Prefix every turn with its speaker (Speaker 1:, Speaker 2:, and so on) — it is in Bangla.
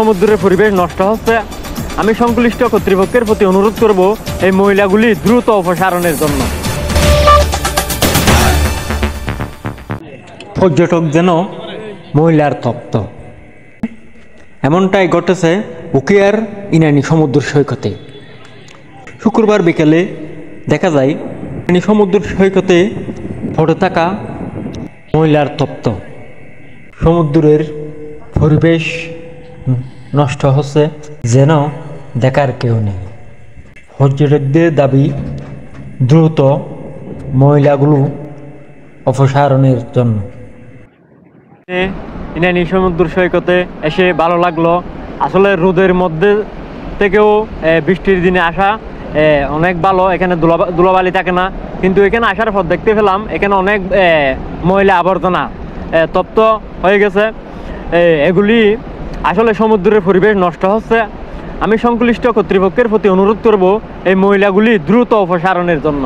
Speaker 1: সমুদ্রের পরিবেশ নষ্ট হচ্ছে। আমি সংশ্লিষ্ট কর্তৃপক্ষের প্রতি অনুরোধ করব এই ময়লাগুলি দ্রুত অপসারণের জন্য। পর্যটক যেন ময়লার তপ্ত, এমনটাই ঘটেছে উখিয়ার ইনানি সমুদ্র সৈকতে। শুক্রবার বিকেলে দেখা যায় ইনানি সমুদ্র সৈকতে পড়ে থাকা ময়লার তপ্ত। সমুদ্রের পরিবেশ নষ্ট হচ্ছে, যেন দেখার কেউ নেই। পর্যটকদের দাবি দ্রুত ময়লাগুলো অপসারণের জন্য। ইনানি সমুদ্র সৈকতে এসে ভালো লাগলো। আসলে রোদের মধ্যে থেকেও বৃষ্টির দিনে আসা অনেক ভালো। এখানে ধুলাবালি থাকে না, কিন্তু এখানে আসার পর দেখতে পেলাম এখানে অনেক ময়লা আবর্জনা তপ্ত হয়ে গেছে। এগুলি আসলে সমুদ্রের পরিবেশ নষ্ট হচ্ছে। আমি সংশ্লিষ্ট কর্তৃপক্ষের প্রতি অনুরোধ করব এই ময়লাগুলি দ্রুত অপসারণের জন্য।